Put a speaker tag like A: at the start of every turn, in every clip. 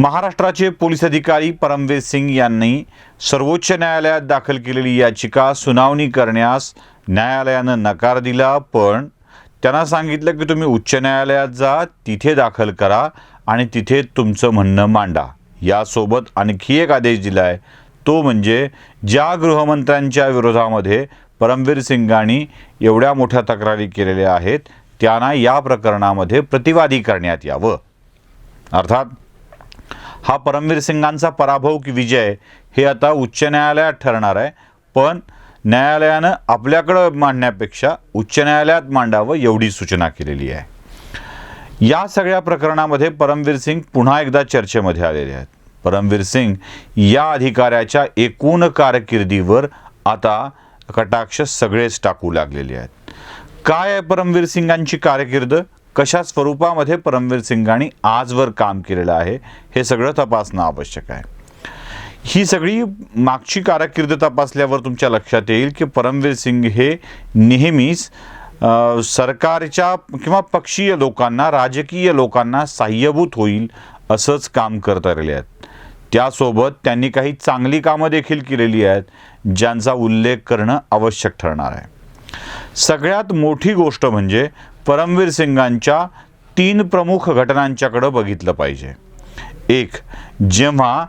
A: महाराष्ट्राचे पोलीस अधिकारी परमवीर सिंग यांनी सर्वोच्च न्यायालयात दाखल केलेली याचिका सुनावणी करण्यास न्यायालयानं नकार दिला। पण त्यांना सांगितलं की तुम्ही उच्च न्यायालयात जा, तिथे दाखल करा आणि तिथे तुमचं म्हणणं मांडा। यासोबत आणखी एक आदेश दिलाय, तो म्हणजे ज्या गृहमंत्र्यांच्या विरोधामध्ये परमवीर सिंगांनी एवढ्या मोठ्या तक्रारी केलेल्या आहेत त्यांना या प्रकरणामध्ये प्रतिवादी करण्यात यावं। अर्थात हा परमवीर सिंगांचा पराभव की विजय हे आता उच्च न्यायालयात ठरणार आहे, पण न्यायालयानं आपल्याकडे मांडण्यापेक्षा उच्च न्यायालयात मांडावं एवढी सूचना केलेली आहे। या सगळ्या प्रकरणामध्ये परमवीर सिंग पुन्हा एकदा चर्चेमध्ये आलेले आहेत। परमवीर सिंग या अधिकाऱ्याच्या एकूण कारकिर्दीवर आता कटाक्ष सगळेच टाकू लागलेले आहेत। काय आहे परमवीर सिंगांची कारकीर्द, कशा स्वरूपामध्ये परमवीर सिंगांनी आजवर काम केलेलं आहे हे सगळं तपासणं आवश्यक आहे। ही सगळी मागची कारकीर्द तपासल्यावर तुमच्या लक्षात येईल की परमवीर सिंग हे नेहमीच सरकारच्या किंवा पक्षीय लोकांना, राजकीय लोकांना साहाय्यभूत होईल असंच काम करत आलेले आहेत। त्यासोबत त्यांनी काही चांगली कामं देखील केलेली आहेत ज्यांचा उल्लेख करणं आवश्यक ठरणार आहे। सगळ्यात मोठी गोष्ट म्हणजे परमवीर सिंगांच्या 3 प्रमुख घटनांच्याकडे बघितलं पाहिजे। एक, जेव्हा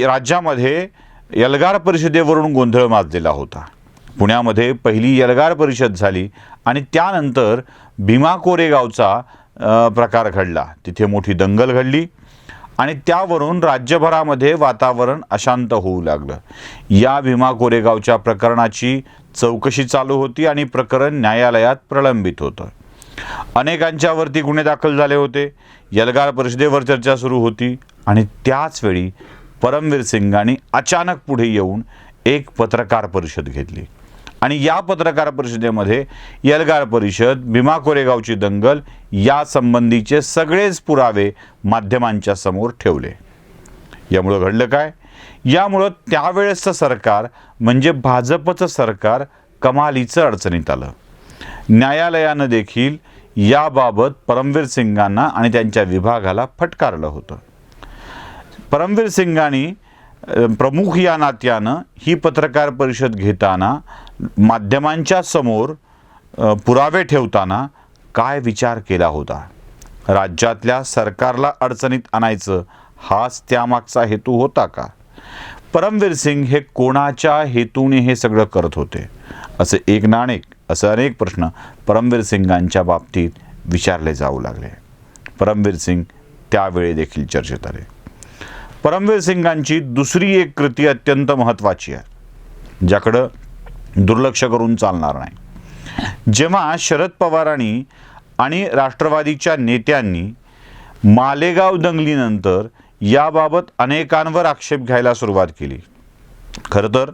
A: राज्यामध्ये एल्गार परिषदेवरून गोंधळ माजलेला होता। पुण्यामध्ये पहिली एल्गार परिषद झाली आणि त्यानंतर भीमा कोरेगावचा प्रकार घडला, तिथे मोठी दंगल घडली आणि त्यावरून राज्यभरामध्ये वातावरण अशांत होऊ लागलं। या भीमा कोरेगावच्या प्रकरणाची चौकशी चालू होती आणि प्रकरण न्यायालयात प्रलंबित होतं। अनेकांच्यावरती गुन्हे दाखल झाले होते, एल्गार परिषदेवर चर्चा सुरू होती आणि त्याच वेळी परमवीर सिंगांनी अचानक पुढे येऊन एक पत्रकार परिषद घेतली आणि या पत्रकार परिषदेमध्ये एल्गार परिषद, भीमा कोरेगावची दंगल या संबंधीचे सगळेच पुरावे माध्यमांच्या समोर ठेवले। यामुळे घडलं काय? यामुळे त्यावेळेसचं सरकार म्हणजे भाजपचं सरकार कमालीचं अडचणीत आलं। न्यायालयानं देखील याबाबत परमवीर सिंगांना आणि त्यांच्या विभागाला फटकारलं होतं। परमवीर सिंगांनी प्रमुख या नात्यानं ही पत्रकार परिषद घेताना, माध्यमांच्या समोर पुरावे ठेवताना काय विचार केला होता? राज्यातल्या सरकारला अडचणीत आणायचं हाच त्यामागचा हेतू होता का? परमवीर सिंग हे कोणाच्या हेतूने हे सगळं करत होते? असे एक ना अनेक प्रश्न परमवीर सिंगांच्या बाबतीत विचारले जाऊ लागले। परमवीर सिंग त्यावेळी देखील चर्चेत आले। परमवीर सिंगांची दुसरी एक कृती अत्यंत महत्त्वाची आहे, ज्याकडं दुर्लक्ष करून चालणार नाही। जेव्हा शरद पवारांनी आणि राष्ट्रवादीच्या नेत्यांनी मालेगाव दंगलीनंतर याबाबत अनेकांवर आक्षेप घ्यायला सुरुवात केली। खरं तर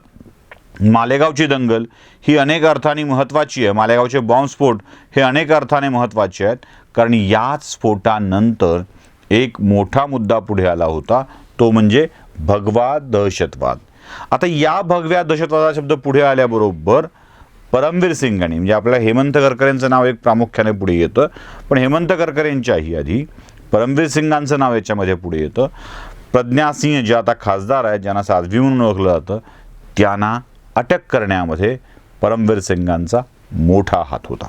A: मालेगावची दंगल ही अनेक अर्थाने महत्त्वाची आहे। मालेगावचे बॉम्बस्फोट हे अनेक अर्थाने महत्त्वाचे आहेत, कारण याच स्फोटानंतर एक मोठा मुद्दा पुढे आला होता, तो म्हणजे भगवा दहशतवाद। आता या भगव्या दहशतवादा शब्द पुढे आल्याबरोबर परमवीर सिंगांनी, म्हणजे आपल्याला हेमंत करकरेंचं नाव एक प्रामुख्याने पुढे येतं, पण हेमंत करकरेंच्याही आधी परमवीर सिंगांचं नाव याच्यामध्ये पुढे येतं। प्रज्ञा सिंह जे आता खासदार आहेत, ज्यांना साध्वी म्हणून ओळखलं जातं, त्यांना अटक करण्यामध्ये परमवीर सिंगांचा मोठा हात होता।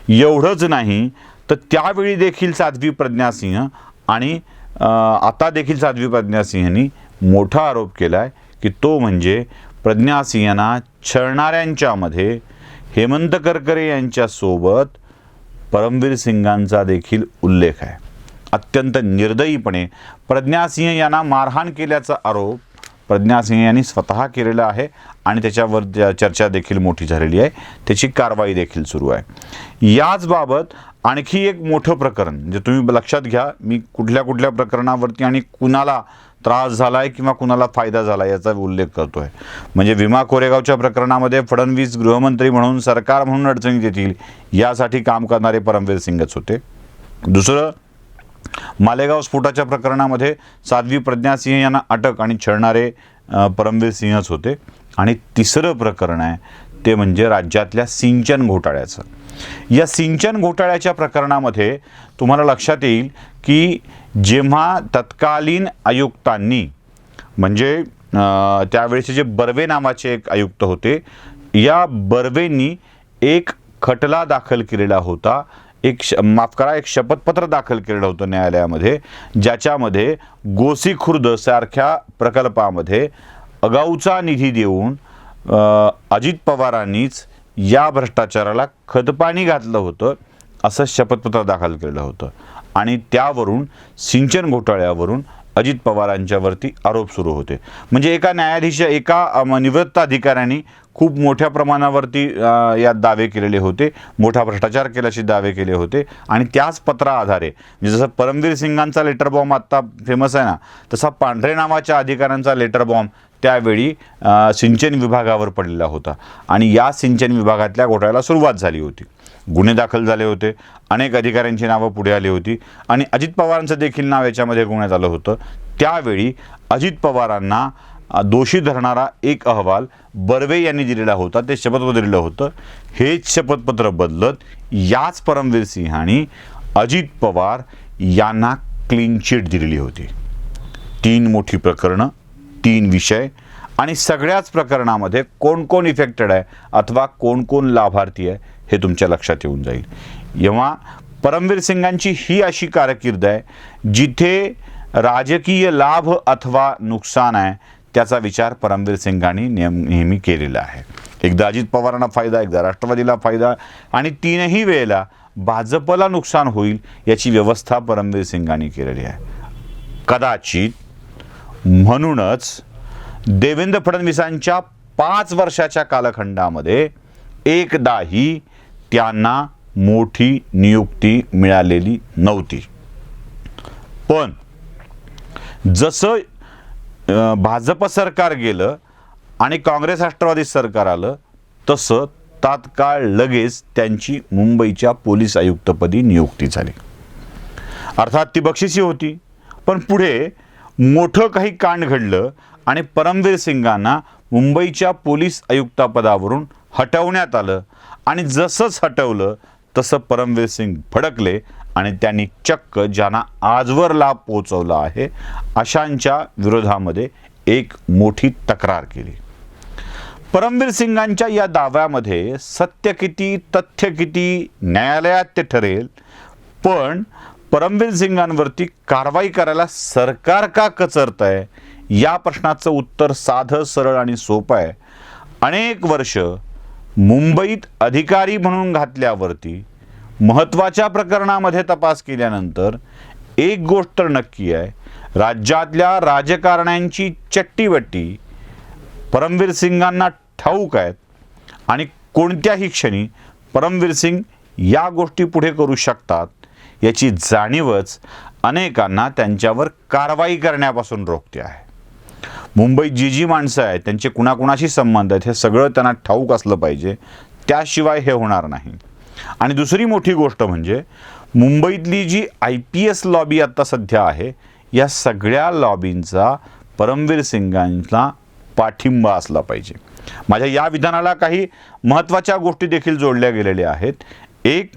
A: एवढंच नाही तर त्यावेळी देखील साध्वी प्रज्ञा सिंह आणि आता देखील साध्वी प्रज्ञा सिंहनी मोठा आरोप केला आहे की तो म्हणजे प्रज्ञा सिंहना छळणाऱ्यांच्यामध्ये हेमंत करकरे यांच्यासोबत परमवीर सिंगांचा देखील उल्लेख आहे। अत्यंत निर्दयीपणे प्रज्ञा सिंह यांना मारहाण केल्याचा आरोप प्रज्ञा सिंह यांनी स्वतः केलेला आहे आणि त्याच्यावर चर्चा देखील मोठी झालेली आहे, त्याची कारवाई देखील सुरू आहे। याच बाबत आणखी एक मोठं प्रकरण, म्हणजे तुम्ही लक्षात घ्या, मी कुठल्या प्रकरणावरती आणि कुणाला त्रास झाला आहे किंवा कुणाला फायदा झाला याचा उल्लेख करतो आहे। म्हणजे भीमा कोरेगावच्या प्रकरणामध्ये फडणवीस गृहमंत्री म्हणून, सरकार म्हणून अडचणीत येतील यासाठी काम करणारे परमवीर सिंगच होते। दुसरं, मालेगाव स्फोटाच्या प्रकरणामध्ये साध्वी प्रज्ञा सिंह यांना अटक आणि छळणारे परमवीर सिंहच होते। आणि तिसरं प्रकरण आहे ते म्हणजे राज्यातल्या सिंचन घोटाळ्याचं। या सिंचन घोटाळ्याच्या प्रकरणामध्ये तुम्हाला लक्षात येईल की जेव्हा तत्कालीन आयुक्तांनी म्हणजे त्यावेळेचे जे बर्वे नावाचे एक आयुक्त होते, या बर्वेंनी एक खटला दाखल केलेला होता, एक शपथपत्र दाखल केलेलं होतं न्यायालयामध्ये, ज्याच्यामध्ये गोसी खुर्द सारख्या प्रकल्पामध्ये आगाऊचा निधी देऊन अजित पवारांनीच या भ्रष्टाचाराला खतपाणी घातलं होतं असं शपथपत्र दाखल केलं होतं. आणि त्यावरून सिंचन घोटाळ्यावरून अजित पवारांच्यावरती आरोप सुरू होते. म्हणजे एका निवृत्त अधिकाऱ्यांनी खूप मोठ्या प्रमाणावरती यात दावे केलेले होते, मोठा भ्रष्टाचार केल्याचे दावे केले होते. आणि त्याच पत्राआधारे म्हणजे जसं परमवीर सिंगांचा लेटर बॉम्ब आत्ता फेमस आहे ना, तसा पांढरे नावाच्या अधिकाऱ्यांचा लेटर बॉम्ब त्यावेळी सिंचन विभागावर पडलेला होता. आणि या सिंचन विभागातल्या घोटाळ्याला सुरुवात झाली होती. गुन्हे दाखल झाले होते, अनेक अधिकाऱ्यांची नावं पुढे आली होती आणि अजित पवारांचं देखील नाव याच्यामध्ये गुन्ह्यात आलं होतं. त्यावेळी अजित पवारांना दोषी धरणारा एक अहवाल बर्वे यांनी दिलेला होता, ते शपथपत्र दिलेलं होतं. हेच शपथपत्र बदलत याच परमवीर सिंहांनी अजित पवार यांना क्लीन चिट दिलेली होती. 3 मोठी प्रकरणं, 3 विषय आणि सगळ्याच प्रकरणामध्ये कोण कोण इफेक्टेड आहे अथवा कोण कोण लाभार्थी आहे हे तुमच्या लक्षात येऊन जाईल. जेव्हा परमवीर सिंगांची ही अशी कारकीर्द आहे जिथे राजकीय लाभ अथवा नुकसान आहे त्याचा विचार परमवीर सिंगांनी नेहमी केलेला आहे. एकदा अजित पवारांना फायदा, एकदा राष्ट्रवादीला फायदा आणि 3ही वेळेला भाजपला नुकसान होईल याची व्यवस्था परमवीर सिंगांनी केलेली आहे. कदाचित म्हणूनच देवेंद्र फडणवीसांच्या 5 वर्षाच्या कालखंडामध्ये एकदाही त्यांना मोठी नियुक्ती मिळालेली नव्हती. पण जसं भाजप सरकार गेलं आणि काँग्रेस राष्ट्रवादी सरकार आलं तसं तात्काळ लगेच त्यांची मुंबईच्या पोलीस आयुक्तपदी नियुक्ती झाली. अर्थात ती बक्षिसी होती, पण पुढे मोठं काही कांड घडलं आणि परमवीर सिंगांना मुंबईच्या पोलीस आयुक्तपदावरून हटवण्यात आलं. आणि जसंच हटवलं तसं परमवीर सिंग भडकले आणि त्यांनी चक्क ज्यांना आजवर लाभ पोहोचवला आहे अशांच्या विरोधामध्ये एक मोठी तक्रार केली. परमवीर सिंगांच्या या दाव्यामध्ये सत्य किती, तथ्य किती, न्यायालयात ते ठरेल. पण परमवीर सिंगांवरती कारवाई करायला सरकार का कचरत आहे या प्रश्नाचं उत्तर साधं, सरळ आणि सोपं आहे. अनेक वर्ष मुंबईत अधिकारी म्हणून घातल्यावरती महत्त्वाच्या प्रकरणामध्ये तपास केल्यानंतर एक गोष्ट तर नक्की आहे, राज्यातल्या राजकारण्यांची चट्टीवट्टी परमवीर सिंगांना ठाऊक आहेत आणि कोणत्याही क्षणी परमवीर सिंग या गोष्टी पुढे करू शकतात याची जाणीवच अनेकांना त्यांच्यावर कारवाई करण्यापासून रोखते आहे. मुंबईत जी माणसं आहेत त्यांचे कुणाकुणाशी संबंध आहेत हे सगळं त्यांना ठाऊक असलं पाहिजे, त्याशिवाय हे होणार नाही. आणि दुसरी मोठी गोष्ट म्हणजे मुंबईतली जी IPS लॉबी आत्ता सध्या आहे या सगळ्या लॉबींचा परमवीर सिंगांना पाठिंबा असला पाहिजे. माझ्या या विधानाला काही महत्त्वाच्या गोष्टी देखील जोडल्या गेलेल्या आहेत. एक,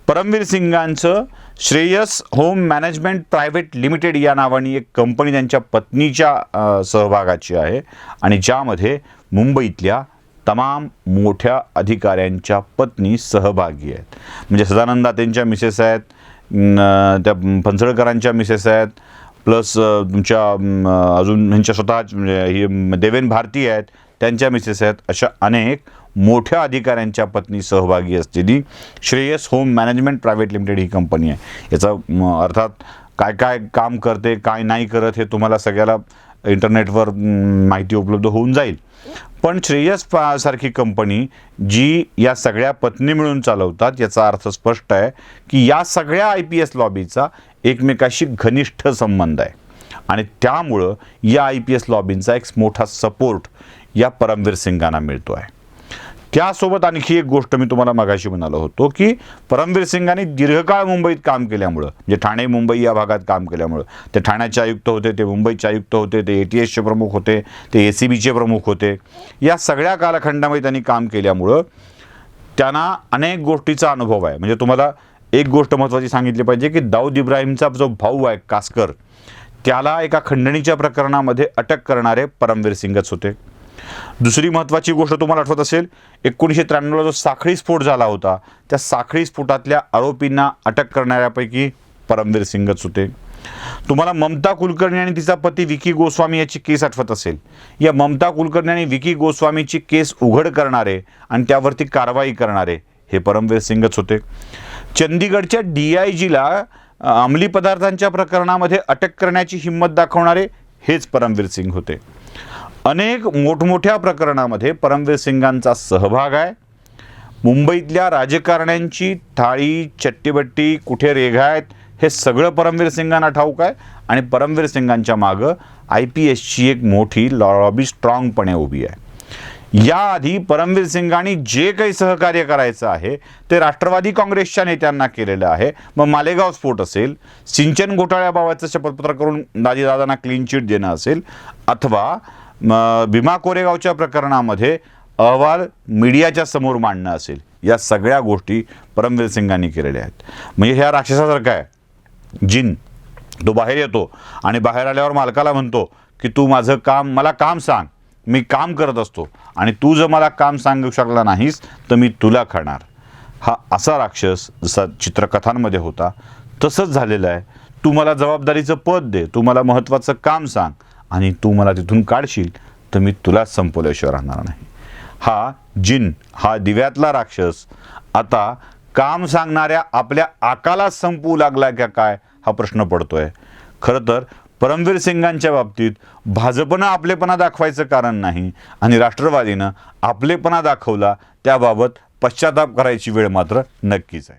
A: परमवीर सिंगांचं Shreyas home management private limited या नावाने एक कंपनी त्यांच्या पत्नीच्या सहभागाची आहे आणि ज्यामध्ये मुंबईतल्या तमाम मोठ्या अधिकाऱ्यांच्या पत्नी सहभागी आहेत. म्हणजे सदानंद दातेंच्या मिसेस आहेत, त्या फणसळकरांच्या मिसेस आहेत, प्लस तुमच्या अजून ह्यांच्या स्वतःच म्हणजे ही देवेन भारती आहेत त्यांच्या मिसेस आहेत. अशा अनेक मोठ्या अधिकाऱ्यांच्या पत्नी सहभागी असलेली Shreyas home management private limited ही कंपनी आहे. याचा अर्थात काय काय काम करते, काय नाही करत हे तुम्हाला सगळ्याला इंटरनेटवर माहिती उपलब्ध होऊन जाईल. पण श्रेयस सारखी कंपनी जी या सगळ्या पत्नी मिळून चालवतात याचा अर्थ स्पष्ट आहे की या सगळ्या IPS लॉबीचा एकमेकाशी घनिष्ठ संबंध आहे आणि त्यामुळं या IPS लॉबींचा एक मोठा सपोर्ट या परमवीर सिंगांना मिळतो आहे. त्यासोबत आणखी एक गोष्ट मी तुम्हाला मगाशी म्हणालो होतो की परमवीर सिंगांनी दीर्घकाळ मुंबईत काम केल्यामुळं, म्हणजे ठाणे मुंबई या भागात काम केल्यामुळं, ते ठाण्याचे आयुक्त होते, ते मुंबईचे आयुक्त होते, ते ATSचे प्रमुख होते, ते ACBचे प्रमुख होते, या सगळ्या कालखंडामध्ये त्यांनी काम केल्यामुळं त्यांना अनेक गोष्टीचा अनुभव आहे. म्हणजे तुम्हाला एक गोष्ट महत्त्वाची सांगितली पाहिजे की दाऊद इब्राहिमचा जो भाऊ आहे कासकर, त्याला एका खंडणीच्या प्रकरणामध्ये अटक करणारे परमवीर सिंगच होते. दुसरी महत्त्वाची गोष्ट तुम्हाला आठवत असेल, 1993ला जो साखळी स्फोट झाला होता, त्या साखळी स्फोटातल्या आरोपींना अटक करणाऱ्यापैकी परमवीर सिंगच होते. तुम्हाला ममता कुलकर्णी आणि तिचा पती विकी गोस्वामी याची केस आठवत असेल. या ममता कुलकर्णी आणि विकी गोस्वामीची केस उघड करणारे आणि त्यावरती कारवाई करणारे हे परमवीर सिंगच होते. चंदीगडच्या DIGला अंमली पदार्थांच्या प्रकरणामध्ये अटक करण्याची हिंमत दाखवणारे हेच परमवीर सिंग होते. अनेक मोठमोठ्या प्रकरणामध्ये परमवीर सिंगांचा सहभाग आहे. मुंबईतल्या राजकारण्यांची थाळी चट्टीबट्टी कुठे रेघा आहेत हे सगळं परमवीर सिंगांना ठाऊक आहे. आणि परमवीर सिंगांच्या मागं IPSची एक मोठी लॉबी स्ट्रॉंगपणे उभी आहे. याआधी परमवीर सिंगांनी जे काही सहकार्य करायचं आहे ते राष्ट्रवादी काँग्रेसच्या नेत्यांना केलेलं आहे. मग मालेगाव स्फोट असेल, सिंचन घोटाळ्याबाबतचं शपथपत्र करून दादांना क्लीन चिट देणं असेल, अथवा भीमा कोरेगावच्या प्रकरणामध्ये अहवाल मीडियाच्या समोर मांडणं असेल, या सगळ्या गोष्टी परमवीर सिंगांनी केलेल्या आहेत. म्हणजे ह्या राक्षसासारखा आहे जिन. तो बाहेर येतो आणि बाहेर आल्यावर मालकाला म्हणतो की तू माझं काम, मला काम सांग, मी काम करत असतो आणि तू जर मला काम सांगू शकला नाहीस तर मी तुला खाणार. हा असा राक्षस जसा चित्रकथांमध्ये होता तसंच झालेलं आहे. तू मला जबाबदारीचं पद दे, तू मला महत्त्वाचं काम सांग आणि तू मला तिथून काढशील तर मी तुलाच संपवल्याशिवाय राहणार नाही. हा जिन, हा दिव्यातला राक्षस आता काम सांगणाऱ्या आपल्या आकालाच संपवू लागला का काय हा प्रश्न पडतोय. खरं तर परमवीर सिंगांच्या बाबतीत भाजपनं आपलेपणा दाखवायचं कारण नाही आणि राष्ट्रवादीनं आपलेपणा दाखवला त्याबाबत पश्चाताप करायची वेळ मात्र नक्कीच आहे.